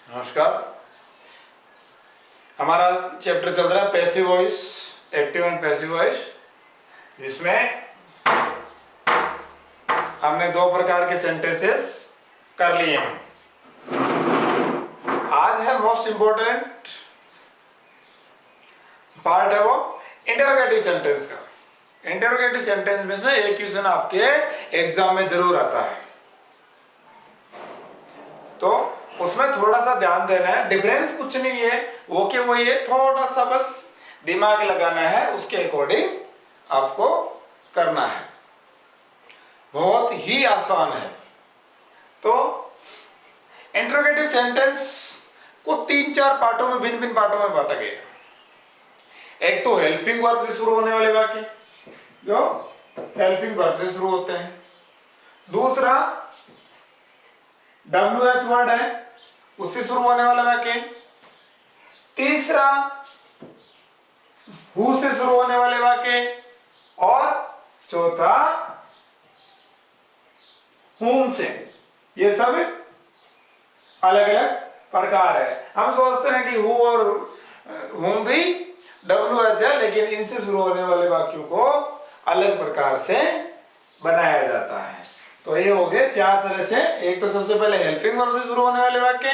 नमस्कार। हमारा चैप्टर चल रहा है passive voice, active and passive voice, जिसमें हमने दो प्रकार के सेंटेंसेस कर लिए हैं। आज है मोस्ट इंपॉर्टेंट पार्ट है वो इंटरोगेटिव सेंटेंस का। इंटरोगेटिव सेंटेंस में से एक क्वेश्चन आपके एग्जाम में जरूर आता है, तो उसमें थोड़ा सा ध्यान देना है। डिफरेंस कुछ नहीं है, वो के वो ये थोड़ा सा बस दिमाग लगाना है, उसके अकॉर्डिंग आपको करना है। बहुत ही आसान है। तो इंटरोगेटिव सेंटेंस को 3-4 पार्टों में, भिन्न भिन्न पार्टों में बांटा गया। एक तो हेल्पिंग वर्ब से शुरू होने वाले वाक्य, जो हेल्पिंग वर्ब से शुरू होते हैं। दूसरा WH वर्ड है, उससे शुरू होने वाला वाक्य। तीसरा हु से शुरू होने वाले वाक्य, और चौथा whom से। ये सब अलग अलग प्रकार है। हम सोचते हैं कि who और whom भी WH है, लेकिन इनसे शुरू होने वाले वाक्यों को अलग प्रकार से बनाया जाता है। तो ये हो गए 4 तरह से। एक तो सबसे पहले हेल्पिंग वर्ब से शुरू होने वाले वाक्य,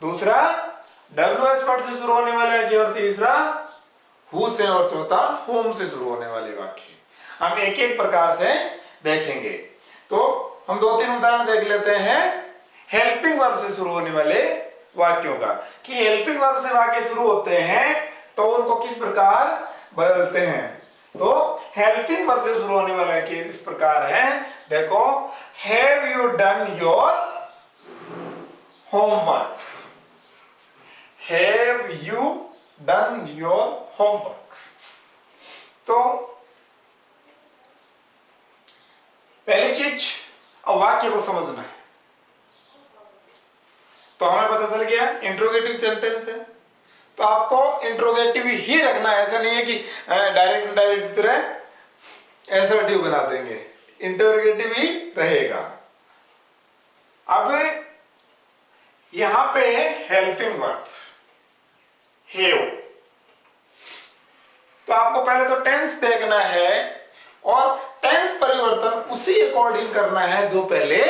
दूसरा WH वर्ड से शुरू होने वाले वाक्य, और तीसरा हु से, और चौथा whom से शुरू होने वाले वाक्य। हम एक एक प्रकार से देखेंगे। तो हम 2-3 उदाहरण देख लेते हैं हेल्पिंग वर्ब से शुरू होने वाले वाक्यों का, कि हेल्पिंग वर्ब से वाक्य शुरू होते हैं तो उनको किस प्रकार बदलते हैं। तो हेल्पिंग वर्ब से शुरू होने वाले वाक्य इस प्रकार है। देखो, have you done your homework? Have you done your homework? तो पहली चीज, अब वाक्य को समझना है। तो हमें पता चल गया इंट्रोगेटिव सेंटेंस है, तो आपको इंट्रोगेटिव ही रखना है। ऐसा नहीं है कि डायरेक्ट इनडायरेक्ट तरह एसर्टिव बना देंगे, इंट्रोगेटिव ही रहेगा। अब यहां पे हेल्पिंग वर्ब हैव, तो आपको पहले तो टेंस देखना है, और टेंस परिवर्तन उसी अकॉर्डिंग करना है जो पहले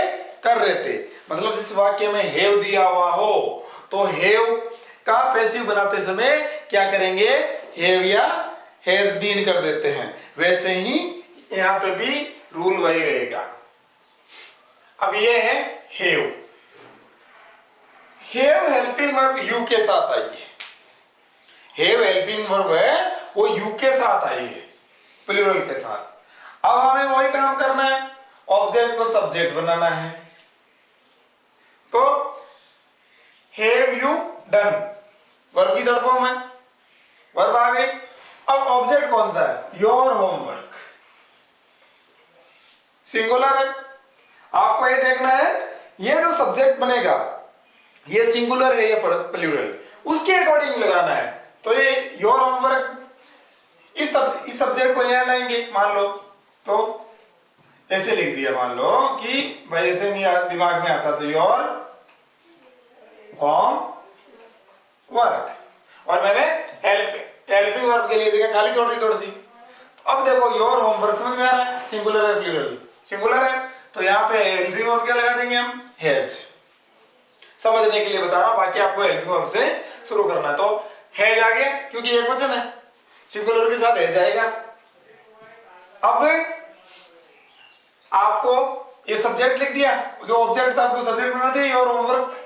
कर रहे थे। मतलब जिस वाक्य में हैव दिया हुआ हो, तो हैव का पैसिव बनाते समय क्या करेंगे, हैव या हैज बीन कर देते हैं। वैसे ही यहां पे भी रूल वही रहेगा। अब ये है have. Have helping verb you के साथ आई है। हैव हेल्पिंग वर्ब है, वो यू के साथ आई है, प्लूरल के साथ। अब हमें वही काम करना है, ऑब्जेक्ट को सब्जेक्ट बनाना है। तो हैव यू डन वर्ब की थर्ड फॉर्म है, वर्ब आ गई। अब ऑब्जेक्ट कौन सा है, योर होमवर्क, सिंगुलर है। आपको ये देखना है, ये जो सब्जेक्ट बनेगा ये सिंगुलर है, ये प्लूरल, उसके अकॉर्डिंग लगाना है। तो ये योर होमवर्क, इस सब्जेक्ट को यहां लाएंगे, मान लो। तो ऐसे लिख दिया, मान लो कि भाई ऐसे नहीं दिमाग में आता, तो योर होम वर्क, और मैंने हेल्पिंग वर्ब के लिए जगह खाली छोड़ दी थोड़ी सी। तो अब देखो योर होमवर्क समझ में आ रहा है, सिंगुलर है प्लूरल, सिंगुलर है, तो यहाँ पे हेल्पिंग वर्ब क्या लगा देंगे हम, हैज। समझने के लिए बता रहा हूं, बाकी आपको हेल्पिंग वर्ब से शुरू करना है। तो हैज आ गया, क्योंकि एक वचन है, सिंगुलर के साथ हैज आएगा। अब आपको ये सब्जेक्ट लिख दिया, जो ऑब्जेक्ट था उसको सब्जेक्ट बना दिया, योर होमवर्क।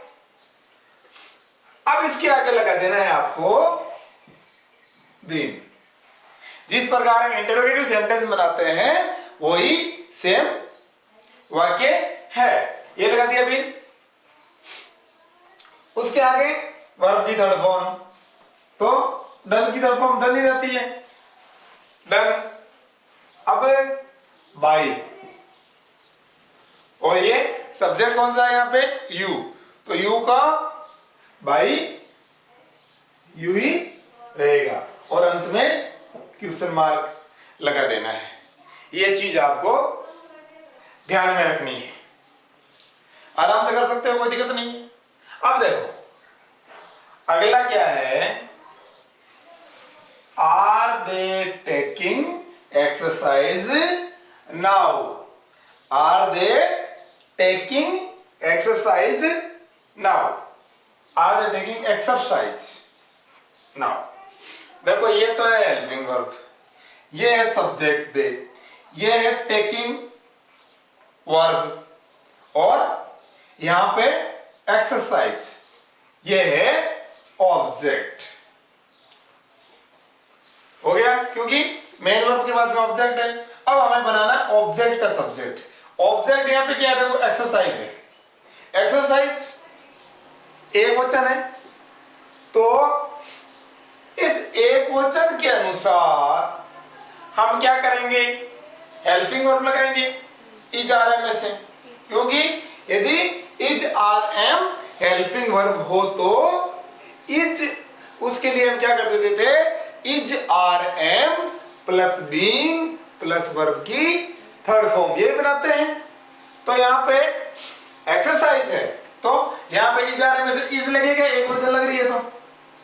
अब इसके आगे लगा देना है आपको बीन। जिस प्रकार हम इंटरोगेटिव सेंटेंस बनाते हैं वही सेम वाक्य है। ये लगा दिया बीन। उसके आगे वर्ब की थर्ड फॉर्म, तो डन की थर्ड फॉर्म डन ही रहती है, डन। अब बाई, और ये सब्जेक्ट कौन सा है यहाँ पे, यू, तो यू का बाई यू ही रहेगा, और अंत में क्वेश्चन मार्क लगा देना है। ये चीज आपको ध्यान में रखनी है। आराम से कर सकते हो, कोई दिक्कत नहीं है। अब देखो, अगला क्या है, are they taking exercise now, are they taking exercise now, are they taking exercise now. देखो ये तो है हेल्पिंग वर्ब, ये है सब्जेक्ट दे, ये है टेकिंग वर्ब, और यहां पे एक्सरसाइज, ये है ऑब्जेक्ट। हो गया, क्योंकि मेन वर्ब के बाद में ऑब्जेक्ट है। अब हमें बनाना है ऑब्जेक्ट का सब्जेक्ट। ऑब्जेक्ट यहां पे क्या है, देखो एक्सरसाइज है, एक्सरसाइज एक वचन है, तो इस एक वचन के अनुसार हम क्या करेंगे, हेल्पिंग वर्ब लगाएंगे इज आर एम से, क्योंकि यदि is are am helping verb हो तो इज, उसके लिए हम क्या कर देते थे, is are am plus being plus verb की थर्ड फॉर्म ये बनाते हैं। तो यहाँ पे एक्सरसाइज है, तो यहाँ पे इज आर एम से इज लगेगा, एक वचन लग रही है तो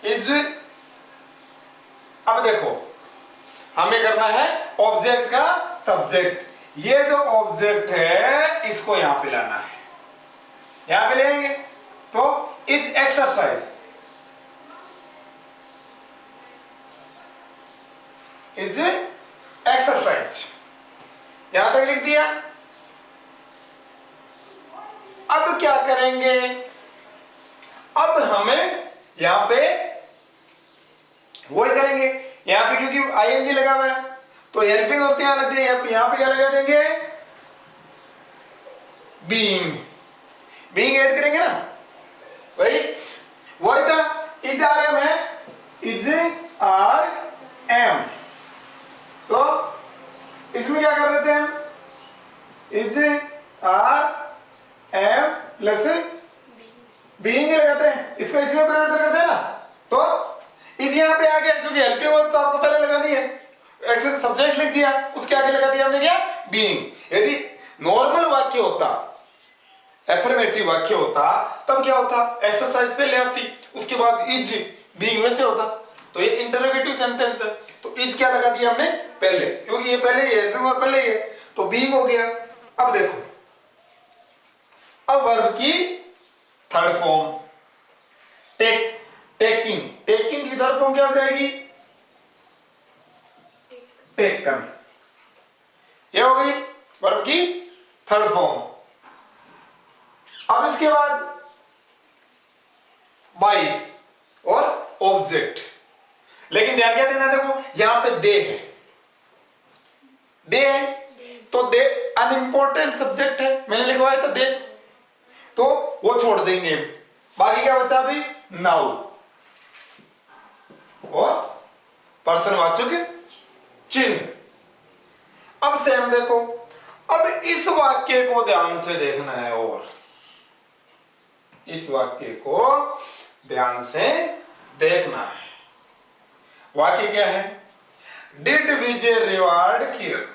इज। अब देखो हमें करना है ऑब्जेक्ट का सब्जेक्ट, ये जो ऑब्जेक्ट है इसको यहां पे लाना है, यहां पे लेंगे तो इज एक्सरसाइज, इज एक्सरसाइज यहां तक लिख दिया। अब क्या करेंगे, अब हमें यहां पे वही करेंगे, यहां पे क्योंकि आईएनजी लगा हुआ है तो हेल्पिंग वर्ब यहां लग जाएगी, यहां पे क्या लगा देंगे, बीइंग, बीइंग ऐड करेंगे ना, वही था, इज आर एम है, इज आर एम, तो इसमें क्या कर रहे थे हम, is are am plus being लगाते हैं, इसको इसमें परिवर्तन करते हैं ना, तो इज यहां पे आ गया, क्योंकि हेल्पिंग वर्ब तो आपको पहले लगा दी है, सब्जेक्ट लिख दिया, उसके आगे लगा दिया हमने क्या, बीइंग। यदि नॉर्मल वाक्य होता, एफर्मेटिव वाक्य होता, तब क्या होता, एक्सरसाइज पहले आती, उसके बाद इज बीइंग में से होता, तो ये इंटरोगेटिव सेंटेंस है, तो इज क्या लगा दिया हमने पहले, क्योंकि ये पहले ही हेल्पिंग वर्ब पहले ही है, तो बीइंग हो गया। अब देखो, अब वर्ब की थर्ड फॉर्म टेकिंग, टेकिंग की थर्ड फॉर्म क्या हो जाएगी, टेकन, ये हो गई वर्ब की थर्ड फॉर्म। अब इसके बाद बाई और ऑब्जेक्ट, लेकिन ध्यान क्या देना, देखो यहां पे दे है, दे है तो दे अनइंपॉर्टेंट सब्जेक्ट है, मैंने लिखवाया था दे, तो वो छोड़ देंगे, बाकी क्या बचा अभी, नाउ और पर्सनवाचक चिन्ह। अब सेम देखो, अब इस वाक्य को ध्यान से देखना है, और इस वाक्य को ध्यान से देखना है। वाक्य क्या है, डिड विजय रिवार्ड किरण,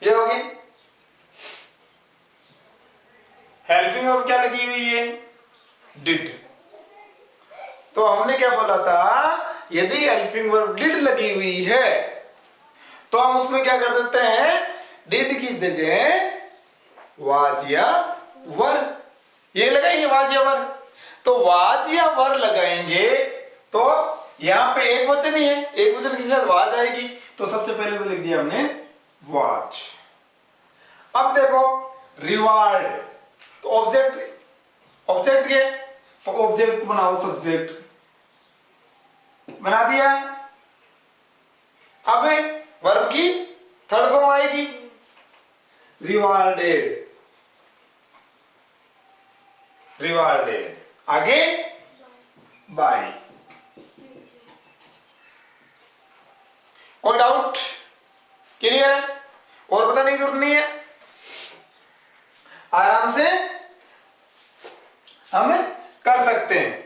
ये होगी हेल्पिंग वर्ब क्या लगी हुई है, डिड। तो हमने क्या बोला था, यदि हेल्पिंग वर्ब डिड लगी हुई है तो हम उसमें क्या कर देते हैं, डिड की जगह वाज या वर, ये लगाएंगे वाज या वर, तो वाज या वर लगाएंगे तो यहां पे एक वचन ही है, एक वचन के साथ वाज आएगी, तो सबसे पहले तो लिख दिया हमने वाज। अब देखो रिवार्ड, तो ऑब्जेक्ट के, तो ऑब्जेक्ट को बनाओ सब्जेक्ट, बना दिया। अब वर्ब की थर्ड फॉर्म आएगी रिवार्डेड, रिवार्डेड, आगे बाय। कोई डाउट, क्लियर है, और बताने की जरूरत नहीं है, आराम से हम कर सकते हैं।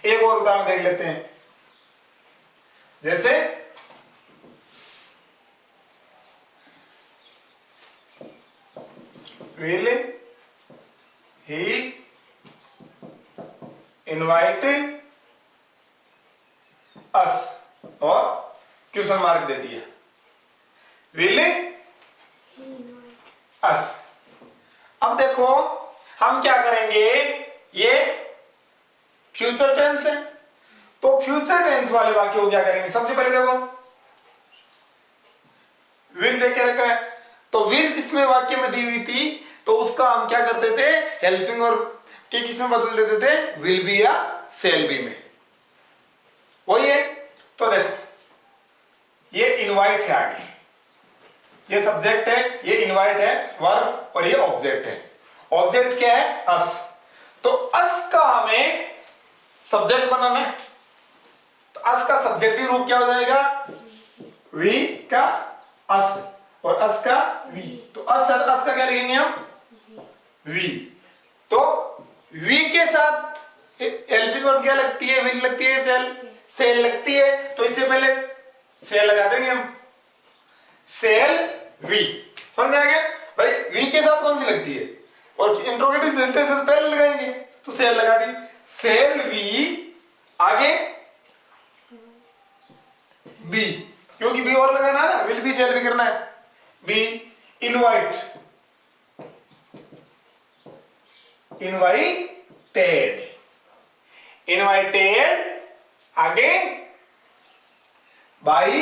एक और उदाहरण देख लेते हैं, जैसे will he इनवाइट अस और क्वेश्चन मार्क दे दिया, विल अस। अब देखो हम क्या करेंगे, ये फ्यूचर टेंस है, तो फ्यूचर टेंस वाले वाक्य को क्या करेंगे, सबसे पहले देखो विल देख के रखा है, तो विल जिसमें वाक्य में दी हुई थी तो उसका हम क्या करते थे, हेल्पिंग और के किस में बदल देते थे, विल बी या सेल बी में, वही है। तो देखो ये इनवाइट है, आगे ये सब्जेक्ट है, ये इनवाइट है वर्ब और ये ऑब्जेक्ट है। ऑब्जेक्ट क्या है, अस, तो अस का हमें सब्जेक्ट बनाना है, तो अस का सब्जेक्टिव रूप क्या हो जाएगा, वी का अस और अस का वी, तो अस का क्या लिखेंगे हम, वी। तो वी के साथ हेल्पिंग वर्ब क्या लगती है, विल लगती है, सेल लगती है, तो इससे पहले सेल लगा देंगे हम, सेल वी। समझ आ गया भाई, वी के साथ कौन सी लगती है, और इंट्रोगेटिव सेंटेंस से पहले लगाएंगे, तो सेल लगा दी, सेल वी, आगे बी, क्योंकि बी और लगाना है ना, विल बी सेल भी करना है, बी इनवाइट, इनवाइटेड, इनवाइटेड, आगे बाई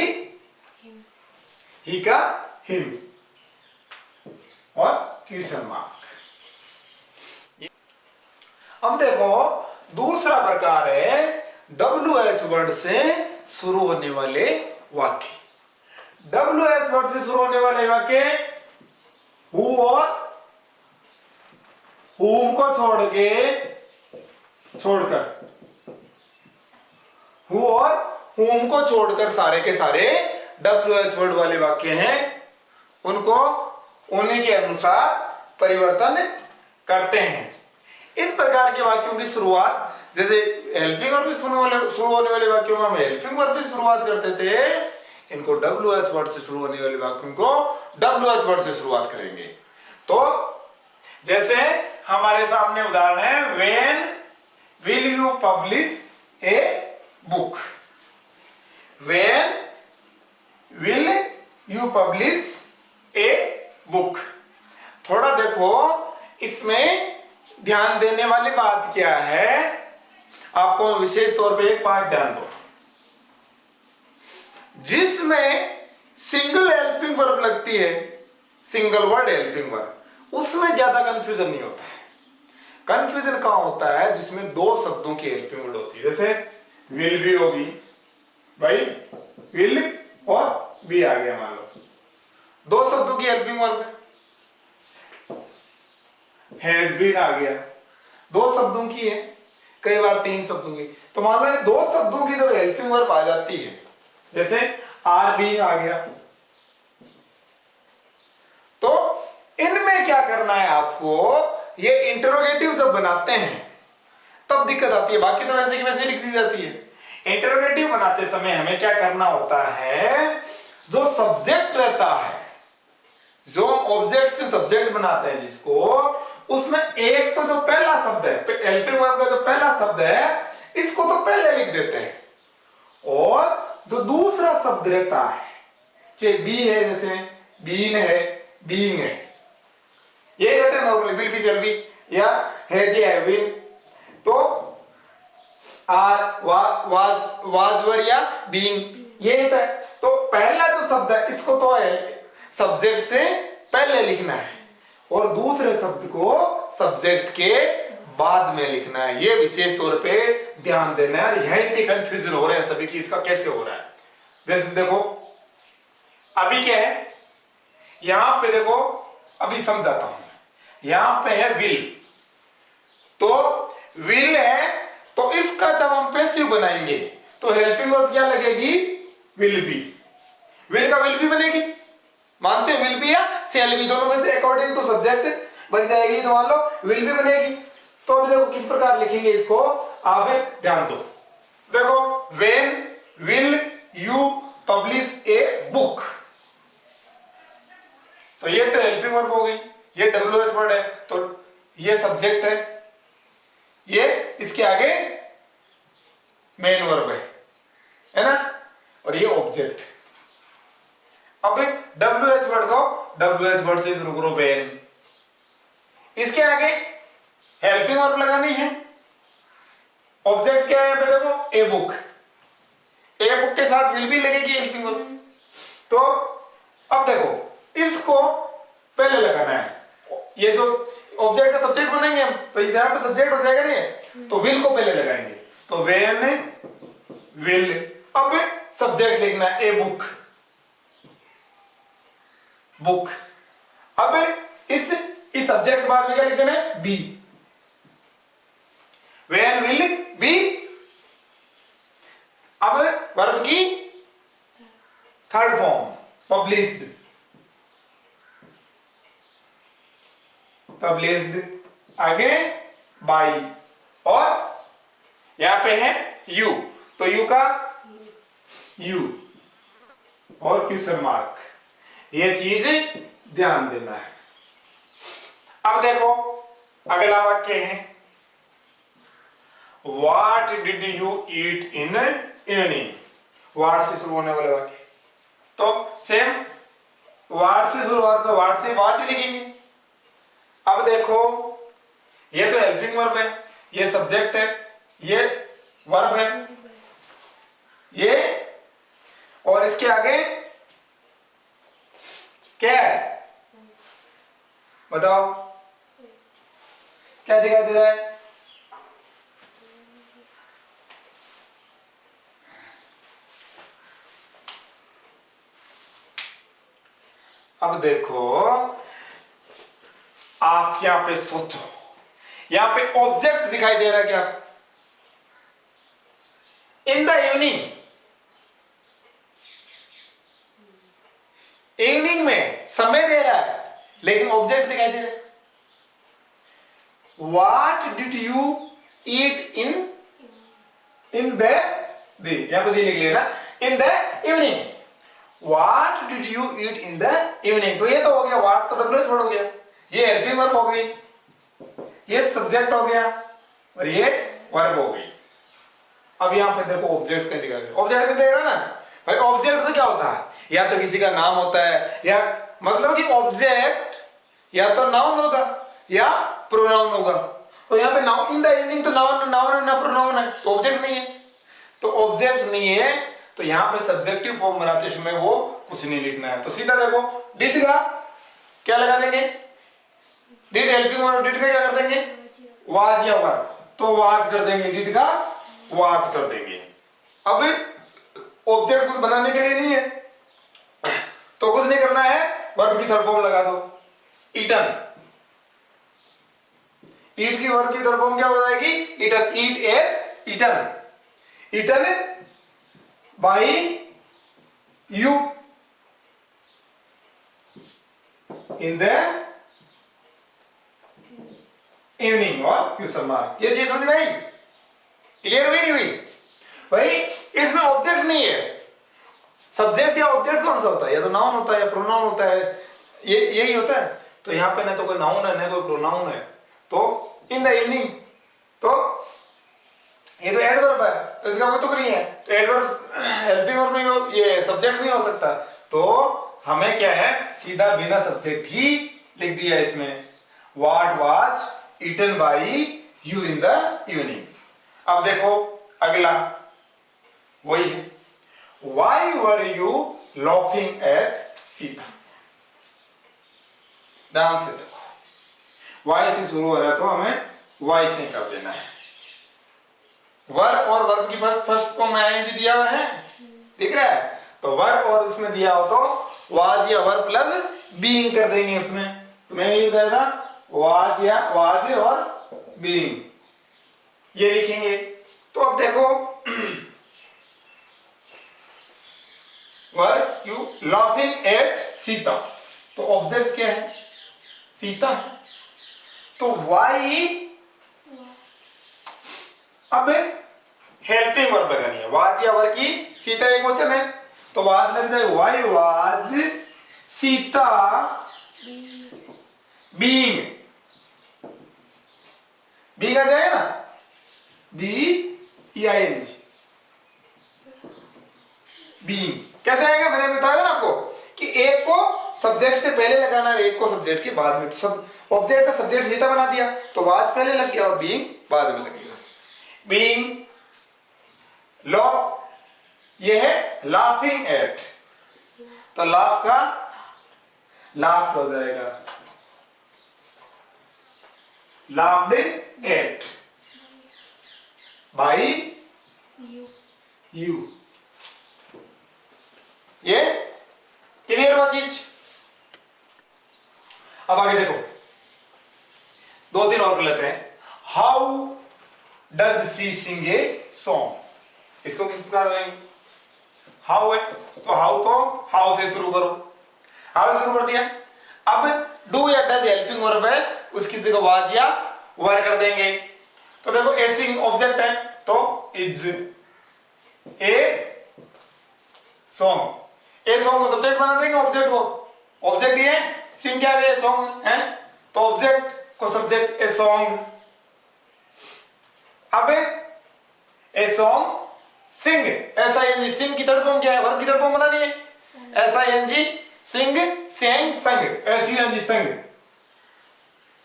ही का हिम और क्वेश्चन मार्क। अब देखो दूसरा प्रकार है WH वर्ड से शुरू होने वाले वाक्य। WH वर्ड से शुरू होने वाले वाक्य हु और whom को छोड़कर हु और whom को छोड़कर सारे के सारे WH वर्ड वाले वाक्य हैं, उनको उन्हीं के अनुसार परिवर्तन करते हैं। इस प्रकार के वाक्यों की शुरुआत, जैसे हेल्पिंग वर्ब से शुरू होने वाले वाक्यों में हम हेल्पिंग वर्ब से शुरुआत करते थे, इनको WH वर्ड से शुरू होने वाले वाक्यों को WH वर्ड से शुरुआत करेंगे। तो जैसे हमारे सामने उदाहरण है, when will you publish a book, when will you publish a book. थोड़ा देखो इसमें ध्यान देने वाली बात क्या है, आपको विशेष तौर पे एक बात ध्यान दो, जिसमें सिंगल हेल्पिंग वर्ब लगती है, सिंगल वर्ड हेल्पिंग वर्ब, उसमें ज्यादा कंफ्यूजन नहीं होता है। कंफ्यूजन कहां होता है, जिसमें दो शब्दों की हेल्पिंग वर्ड होती है, जैसे विल भी होगी भाई, विल और बी आ गया, मान लो दो शब्दों की हेल्पिंग वर्ब है, हैज बीन आ गया, दो शब्दों की है, कई बार तीन शब्दों की, तो मान लो दो शब्दों की जब हेल्पिंग वर्ब आ जाती है, जैसे आर बीइंग आ गया, तो इनमें क्या करना है आपको, ये इंटरोगेटिव जब बनाते हैं तब दिक्कत आती है, बाकी तो वैसे की वैसे लिख दी जाती है। इंटरोगेटिव बनाते समय हमें क्या करना होता है, जो सब्जेक्ट रहता है, जो हम ऑब्जेक्ट से सब्जेक्ट बनाते हैं जिसको, उसमें एक तो जो पहला शब्द है, हेल्पिंग वर्ब का जो पहला शब्द है, इसको तो पहले लिख देते हैं, और जो दूसरा शब्द रहता है, चाहे बी है, जैसे बीन है, बीइंग है, यही रहते हैं normally, will be, shall be या हैज, हैविंग, तो आर, वाज, वर या बीइंग, ये रहता है। तो पहला जो शब्द है इसको तो सब्जेक्ट से पहले लिखना है, और दूसरे शब्द को सब्जेक्ट के बाद में लिखना है, ये विशेष तौर पे ध्यान देना है। यहीं पे कंफ्यूजन हो रहा है सभी की, इसका कैसे हो रहा है। जैसे देखो अभी क्या है, यहां पे देखो, अभी समझाता हूं, यहां पे है विल, तो विल है, तो इसका जब हम पैसिव बनाएंगे तो हेल्पिंग वर्ब क्या लगेगी, विल बी, विल का विल बी बनेगी, मानते हैं विल बी या शैल बी, दोनों में से अकॉर्डिंग टू सब्जेक्ट बन जाएगी, तो मान लो विल बी बनेगी। तो अभी देखो किस प्रकार लिखेंगे इसको, आप ध्यान दो, देखो when will you publish a book, तो ये तो हेल्पिंग वर्ब हो गई, ये WH वर्ड है, तो ये सब्जेक्ट है, ये इसके आगे मेन वर्ब है ना, और ये ऑब्जेक्ट। अब WH वर्ड को WH वर्ड से शुरू करो, वेन। इसके आगे हेल्पिंग वर्ब लगानी है। ऑब्जेक्ट क्या है यहाँ पे देखो, ए बुक। ए बुक के साथ विल भी लगेगी हेल्पिंग वर्ब। तो अब देखो इसको पहले लगाना है। ये जो ऑब्जेक्ट का सब्जेक्ट बनेंगे हम, तो इस यहाँ पे सब्जेक्ट हो जाएगा नहीं, तो विल को पहले लगाएंगे। तो वेन विल। अब सब्जेक्ट लिखना है ए बुक, बुक। अब इस सब्जेक्ट के बाद में क्या लिख देना है, बी। When will be. अब वर्ब की थर्ड फॉर्म पब्लिश्ड, पब्लिश्ड आगे बाय, और यहां पे है यू, तो यू का यू और क्वेश्चन मार्क, ये चीज ध्यान देना है। अब देखो अगला वाक्य है, what did you eat in evening. What से शुरू होने वाले वाक्य, तो सेम व्हाट से शुरू हुआ तो व्हाट से व्हाट ही लिखेंगे। अब देखो ये तो हेल्पिंग वर्ब है, ये सब्जेक्ट है, ये वर्ब है, ये, और इसके आगे क्या है बताओ, क्या दिखाई दे रहा है, अब देखो आप यहां पे सोचो, यहां पे ऑब्जेक्ट दिखाई दे रहा है क्या, इन द इवनिंग। इवनिंग में समय दे रहा है, लेकिन ऑब्जेक्ट दिखाई दे रहा है। What did you eat in the, यहां पे लिख लेना, इन the evening. What did you eat in the evening, तो ये तो हो गया, व्हाट तो डब्ल्यू छोड़ हो गया, ये हेल्पिंग वर्ब हो गई, ये सब्जेक्ट हो गया, और ये वर्ब हो गई। अब यहां पे देखो ऑब्जेक्ट का दिखा दे, ऑब्जेक्ट दे रहा ना भाई। ऑब्जेक्ट तो क्या होता है, या तो किसी का नाम होता है, या मतलब कि ऑब्जेक्ट या तो नाउन होगा या प्रोनाउन होगा। तो यहाँ पे नाउन, इन द इवनिंग तो नाउन, नाउन ना प्रोनाउन है, तो ऑब्जेक्ट नहीं है। तो ऑब्जेक्ट नहीं है, तो यहाँ पे सब्जेक्टिव फॉर्म बनाते समय वो कुछ नहीं लिखना है। तो सीधा देखो डिड का क्या लगा देंगे, डिड हेल्पिंग वर्ब, डिड का क्या कर देंगे, वाज या वर, तो वाज कर देंगे, डिड का वाज कर देंगे। अब ऑब्जेक्ट कुछ बनाने के लिए नहीं है, तो कुछ नहीं करना है, वर्ब की थर्ड फॉर्म लगा दो, ईटन। ईट की वर्ब की थर्ड फॉर्म क्या हो जाएगी, eaten. Eat ate eaten, eaten by you in the evening, और क्वेश्चन मार्क। ये चीज समझ में आई, क्लियर हुई नहीं हुई भाई। इसमें ऑब्जेक्ट नहीं है, सब्जेक्ट या ऑब्जेक्ट कौन सा होता है, या तो नाउन होता है या प्रोनाउन होता है, ये यही होता है। तो यहाँ पे ना तो कोई नाउन है ना कोई प्रोनाउन है, तो इन द इवनिंग, तो ये तो एडवर्ब है, तो इसका कोई तुक नहीं है, तो एडवर्ब हेल्पिंग वर्ब नहीं हो, ये सब्जेक्ट नहीं हो सकता। तो हमें क्या है, सीधा बिना सब्जेक्ट ही लिख दिया इसमें, what was eaten by you in the evening. अब देखो अगला वही है, why were you laughing at Sita. ध्यान से देखो, वाई से शुरू हो रहा है तो हमें वाई से कर देना है। वर्ब और वर्ब की फर्स्ट फॉर्म में आईएनजी दिया हुआ है, दिख रहा है, तो वर्ब और इसमें दिया हो तो वाज या वर्ब प्लस बीइंग कर देंगे उसमें। तो मैंने ये बताया था, वाज या वाज और बीइंग ये लिखेंगे। तो अब देखो were you laughing at Sita, तो ऑब्जेक्ट क्या है, सीता है, तो वाई अब हेल्पिंग वर्ब लगानी है, वाज या वर की, सीता एक वचन है तो वाज लग जाएगा, why was Sita being, being आ जाएगा ना, B E I N G, being. कैसे आएगा, मैंने बताया ना आपको कि एक को सब्जेक्ट से पहले लगाना है, एक को सब्जेक्ट के बाद में। तो सब ऑब्जेक्ट का सब्जेक्ट सीधा बना दिया तो वाज पहले लग गया और बीइंग बाद में लगेगा। बीइंग लॉ, ये है लाफिंग एट, तो लाफ का लाफ्ड हो जाएगा, लाफ्ड एट बाई यू। ये क्लियर हुआ चीज। अब आगे देखो, दो तीन और लेते हैं। How does she Singh a song, इसको किस प्रकार करेंगे, हाउ है तो हाउ को हाउ से शुरू करो, हाउ से शुरू कर दिया। अब डू या डज हेल्पिंग वर्ब है, उसकी जगह वाज या वर कर देंगे। तो देखो ए सिंग ऑब्जेक्ट है तो is a song, a song को सब्जेक्ट बना देंगे, ऑब्जेक्ट को ऑब्जेक्ट ये सिंग क्या है, सॉन्ग है तो ऑब्जेक्ट को सब्जेक्ट ए सॉन्ग। अब ए सॉन्ग सिंग, ऐसा एनजी सिंग की थर्ड फॉर्म क्या है, वर्ब की थर्ड फॉर्म बनानी है, ऐसा एनजी सिंग सेंग संग, ऐसी एनजी संग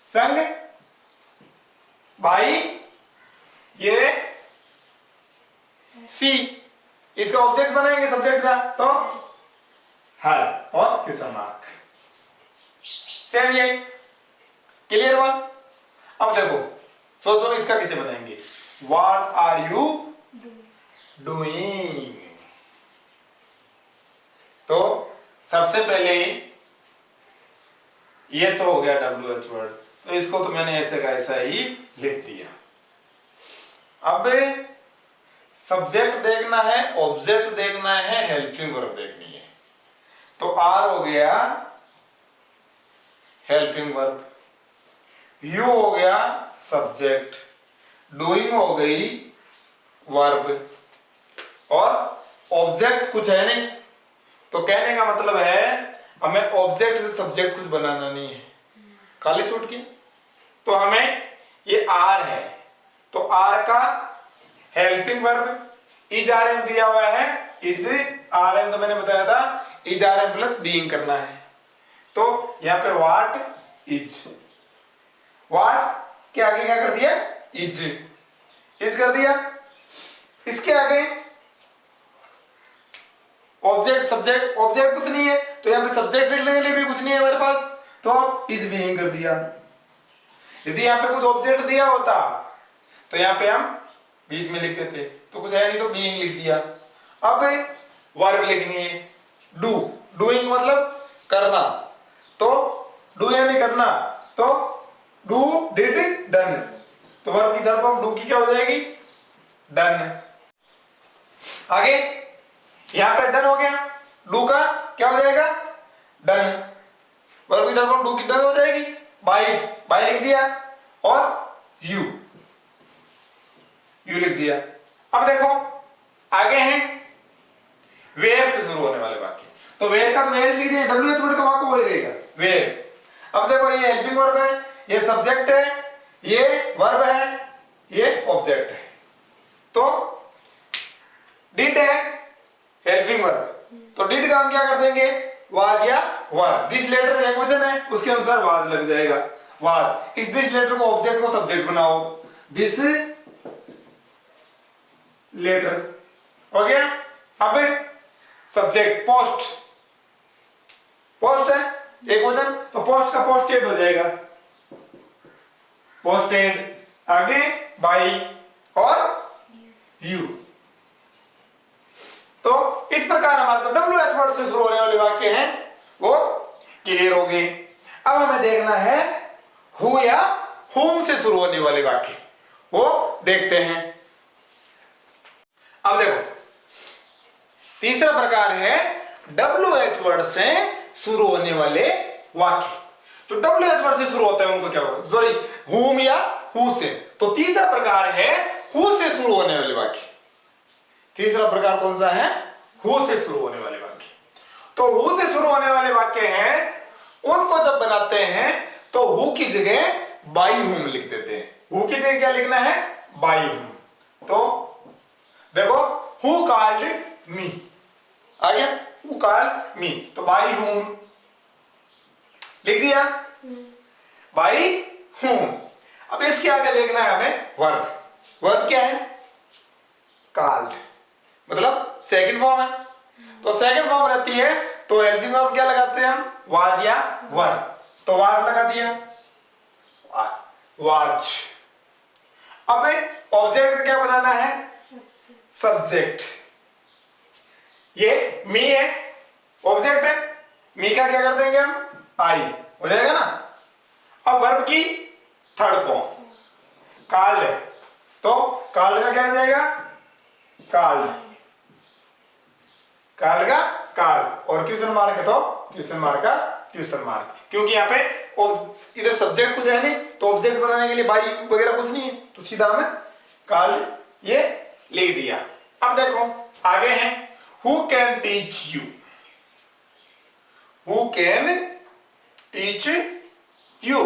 संग भाई ये सी, इसका ऑब्जेक्ट बनाएंगे सब्जेक्ट का तो हर और क्वेश्चन मार्क, सेम ये क्लियर हुआ। अब देखो सोचो इसका किसे बनाएंगे, व्हाट आर यू डूइंग। तो सबसे पहले ये तो हो गया WH वर्ड, तो इसको तो मैंने ऐसे का ऐसा ही लिख दिया। अब सब्जेक्ट देखना है, ऑब्जेक्ट देखना है, हेल्पिंग वर्ब देखनी है। तो आर हो गया हेल्पिंग वर्ब, यू हो गया सब्जेक्ट, डूइंग हो गई वर्ब, और ऑब्जेक्ट कुछ है नहीं। तो कहने का मतलब है हमें ऑब्जेक्ट से सब्जेक्ट कुछ बनाना नहीं है, खाली छूट के। तो हमें ये आर है तो आर का helping verb is are am दिया हुआ है, इज आर एम तो मैंने बताया था is are am plus being करना है। तो यहां पे व्हाट इज, व्हाट के आगे क्या कर दिया, इज कर दिया। इसके आगे ऑब्जेक्ट सब्जेक्ट, ऑब्जेक्ट कुछ नहीं है तो यहां पे सब्जेक्ट लिखने के लिए भी कुछ नहीं है हमारे पास, तो इज बीइंग कर दिया। यदि यहां पे कुछ ऑब्जेक्ट दिया होता तो यहां पे हम बीच में लिख देते, तो कुछ है नहीं तो बीइंग लिख दिया। अब वर्ब लिखनी है, डू, डूइंग मतलब करना, तो डू यानी करना, तो डू डिड डन, तो वर्ब की थर्ड फॉर्म डू की क्या हो जाएगी, डन। आगे यहां पे डन हो गया, डू का क्या हो जाएगा, डन, वर्ब की थर्ड फॉर्म डू की डन हो जाएगी, बाय, बाय लिख दिया, और यू लिख दिया। अब देखो आगे हैं वेयर से शुरू होने वाले वाक्य, तो वेयर का तो वेयर लिख दिया, WH वर्ड का वाक्य वही रहेगा वेयर। अब देखो ये हेल्पिंग वर्ब है, ये सब्जेक्ट है, ये वर्ब है, ये ऑब्जेक्ट है, तो डिड है हेल्पिंग वर्ब, तो डिड का हम क्या कर देंगे, वाज या वर। दिस लेटर एक वचन है उसके अनुसार वाज लग जाएगा, वाज। इस दिस लेटर को ऑब्जेक्ट को सब्जेक्ट बनाओ, दिस लेटर हो गया। अब सब्जेक्ट पोस्ट, पोस्ट है एक वचन तो पोस्ट का पोस्टेड हो जाएगा, पोस्टेड। आगे बाई और यू। तो इस प्रकार हमारे तो WH वर्ड से शुरू होने वाले वाक्य हैं वो क्लियर हो गए। अब हमें देखना है हु या हुम से शुरू होने वाले वाक्य, वो देखते हैं। अब देखो तीसरा प्रकार है WH वर्ड से शुरू होने वाले वाक्य। जो WH वर्ड से शुरू होता है उनको क्या बोलते हैं, सॉरी हुम या हु से। तो तीसरा प्रकार है हु से शुरू होने वाले वाक्य। तीसरा प्रकार कौन सा है, हु से शुरू होने वाले वाक्य। तो हु से शुरू होने वाले वाक्य हैं, उनको जब बनाते हैं तो हु की जगह बाई हुम लिख देते हैं। हु की जगह क्या लिखना है, बाई हुम। तो देखो हु कॉल्ड मी, आ गया, हु कॉल्ड मी, तो बाई whom लिख दिया, बाई whom। अब इसके आगे देखना है हमें वर्ब। वर्ब क्या है? कॉल्ड, मतलब सेकंड फॉर्म है। तो सेकंड फॉर्म रहती है तो हेल्पिंग वर्ब क्या लगाते हैं हम? वाज या वर। तो वाज लगा दिया, वाज। अब ऑब्जेक्ट क्या बनाना है? सब्जेक्ट। ये मी है, ऑब्जेक्ट है, मी का क्या कर देंगे हम? आई, हो जाएगा ना। अब वर्ब की थर्ड फॉर्म कॉल्ड है, तो कॉल्ड का क्या हो जाएगा? कॉल्ड, कॉल्ड का कॉल्ड, और क्वेश्चन मार्क है तो क्वेश्चन मार्क का क्वेश्चन मार्क, क्योंकि यहाँ पे इधर सब्जेक्ट कुछ है नहीं, तो ऑब्जेक्ट बनाने के लिए बाई वगैरह कुछ नहीं है, तो सीधा हमें कॉल्ड ये लिख दिया। अब देखो आगे है, who can teach you, who can teach you.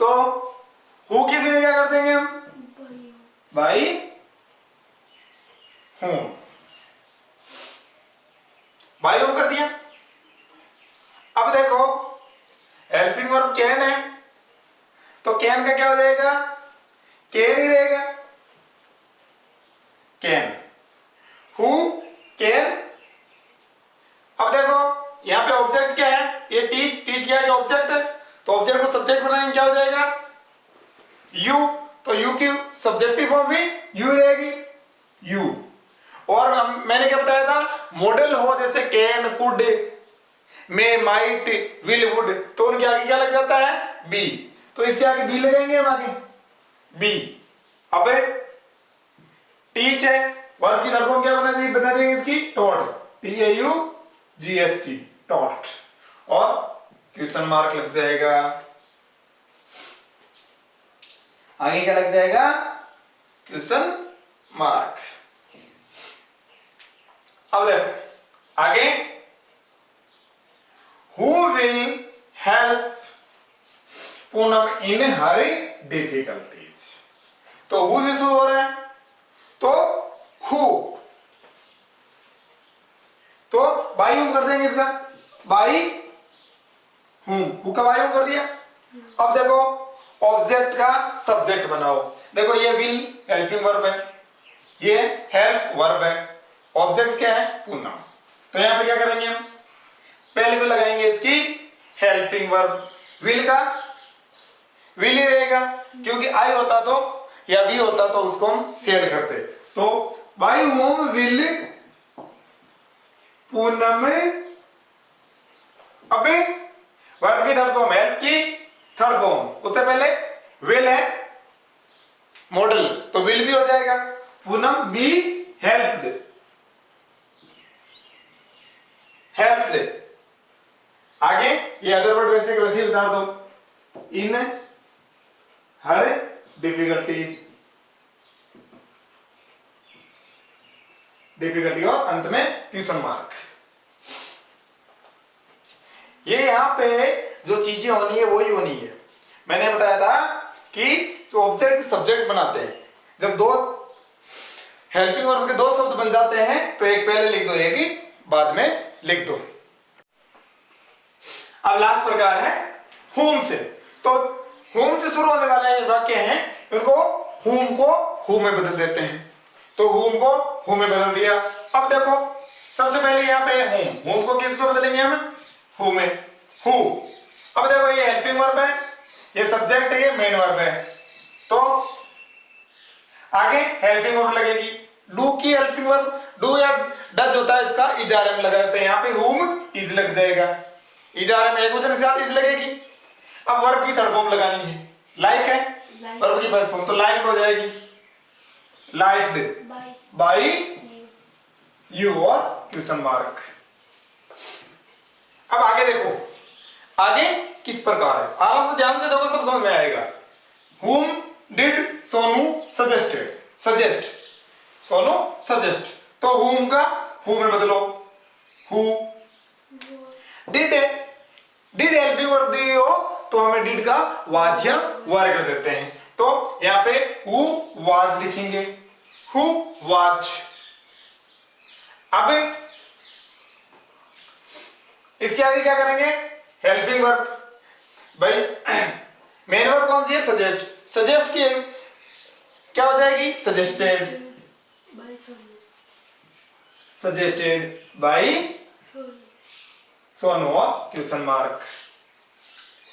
तो हु की जगह क्या कर देंगे हम? बाई whom, बाई whom कर दिया। अब देखो हेल्पिंग वर्ब कैन है, तो कैन का क्या हो जाएगा? कैन ही रहेगा, कैन, हु कैन। अब देखो यहां पे ऑब्जेक्ट क्या है? ये टीच, टीच क्या है? ऑब्जेक्ट है, तो ऑब्जेक्ट को सब्जेक्ट बनाएंगे, क्या हो जाएगा? यू, तो यू की सब्जेक्टिव फॉर्म भी यू रहेगी, यू। और मैंने क्या बताया था? मॉडल हो जैसे can, could, may, might, will, would, तो उनके आगे क्या लग जाता है? बी, तो इसके आगे बी लगाएंगे हम, आगे बी। अब टीच है, वर्ब की तरफ क्या बना देंगे इसकी? टॉट, TAUGST, टॉट, और क्वेश्चन मार्क लग जाएगा। आगे क्या लग जाएगा? Question mark. अब देखो आगे, who will help Poonam in her difficulties, तो हु से शुरू हो रहा है, तो हु, तो बाई हुम कर देंगे इसका, बाई हुम, हु का बाई हुम कर दिया। अब देखो ऑब्जेक्ट का सब्जेक्ट बनाओ, देखो ये विल हेल्पिंग वर्ब है, ये हेल्प वर्ब है, ऑब्जेक्ट क्या है? पूनम। तो यहां पे क्या करेंगे हम? पहले तो लगाएंगे इसकी हेल्पिंग वर्ब, विल का विल ही रहेगा, क्योंकि आई होता तो या वी होता तो उसको हम शेयर करते। तो बाई होम विल पूनम, अबे वर्ब की थर्ड फॉर्म, हेल्प की थर्ड फॉर्म, उससे पहले विल है मॉडल, तो विल भी हो जाएगा, पूनम बी हेल्प्ड, हेल्प्ड। आगे ये अदर वर्ड वैसे के वैसे ही उतार दो, इन हर डिफिकल्टीज, डिफिकल्टी और अंत में क्वेश्चन मार्क। ये यहां पे जो चीजें होनी है वही होनी है। मैंने बताया था कि जो ऑब्जेक्ट सब्जेक्ट बनाते हैं, जब दो हेल्पिंग वर्ब के दो शब्द बन जाते हैं तो एक पहले लिख दो, एक ही बाद में लिख दो। अब लास्ट प्रकार है whom से, तो whom से शुरू होने वाले वाक्य हैं, इनको whom को who में बदल देते हैं, तो whom को who में बदल दिया। अब देखो सबसे पहले यहाँ पे whom को किस में बदलेंगे हम? who में, who। अब देखो ये हेल्पिंग वर्ब है, ये सब्जेक्ट है, ये मेन वर्ब है, तो आगे हेल्पिंग वर्ब लगेगी। डू की हेल्पिंग वर्ब, डू या डज होता है, इसका इजारम लगाते हैं, यहाँ पे whom इज लग जाएगा, इजारम एक वचन के साथ इज लगेगी। अब वर्ब की थर्ड फॉर्म लगानी है, लाइक है, वर्ब की फर्स्ट फॉर्म, तो लाइक्ड हो जाएगी, लाइक्ड बाय यू और क्वेश्चन मार्क। अब आगे देखो, आगे किस प्रकार है, आराम से ध्यान से देखो, सब समझ में आएगा। whom did Sonu suggested, suggest, Sonu suggest, तो whom का who में बदलो, who। did है, did हेल्पिंग वर्ब दी हो तो हमें did का was या were कर देते हैं, तो यहाँ पे who was लिखेंगे, who was, अब इसके आगे क्या करेंगे, हेल्पिंग वर्ब। भाई मेन वर्ब कौन सी है, सजेस्ट। सजेस्ट की क्या हो जाएगी, suggested. Suggested by Sonu, question mark.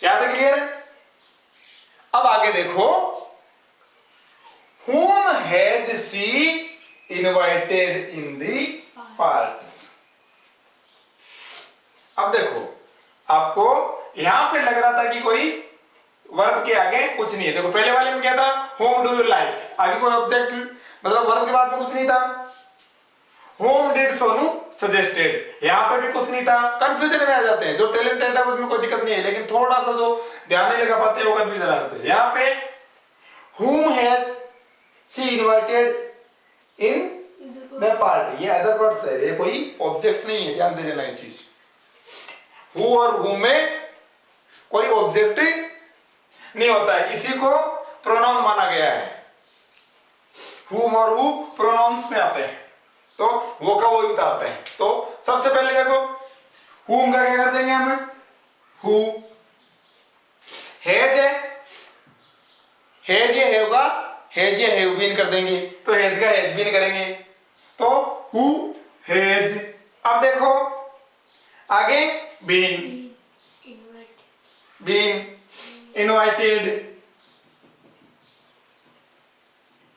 याद है, क्लियर है। अब आगे देखो, whom has she invited in the party। अब देखो, आपको यहां पे लग रहा था कि कोई वर्ब के आगे कुछ नहीं है। देखो पहले वाले में क्या था, whom do you like, आगे कोई ऑब्जेक्ट मतलब वर्ब के बाद में कुछ नहीं था। whom did सोनू suggested, यहां पे भी कुछ नहीं था। कंफ्यूजन में आ जाते हैं, जो टैलेंटेड है उसमें कोई दिक्कत नहीं है, लेकिन थोड़ा सा जो ध्यान नहीं लगा पाते वो कंफ्यूजन आ जाते हैं। यहां पे whom has she invited in the party, ये अदर वर्ड्स है, ये कोई ऑब्जेक्ट नहीं है, ध्यान देना ये चीज। who और whom में कोई ऑब्जेक्ट नहीं होता है, इसी को प्रोनाउन माना गया है। whom और who प्रोनाउंस में आते हैं, तो वो का वो उतारते हैं। तो सबसे पहले देखो whom का क्या कर देंगे हम, who। हैज है, हैज या हैवगा, हैज या हैव बीन कर देंगे, तो हैज का हैज बीन करेंगे, तो who हैज। अब देखो आगे been, been invited,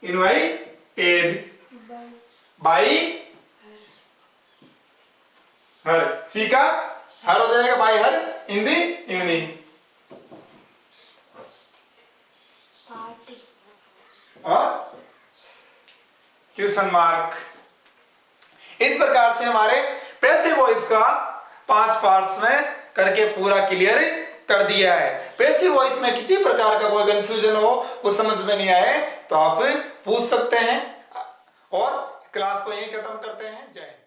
invited by her, she का हर हो जाएगा by her in the evening. और क्वेश्चन मार्क। इस प्रकार से हमारे पैसिव वॉइस का 5 पार्ट्स में करके पूरा क्लियर कर दिया है। पैसिव वॉइस में किसी प्रकार का कोई कंफ्यूजन हो, कुछ समझ में नहीं आए तो आप पूछ सकते हैं। और क्लास को यहीं खत्म करते हैं। जय हिंद।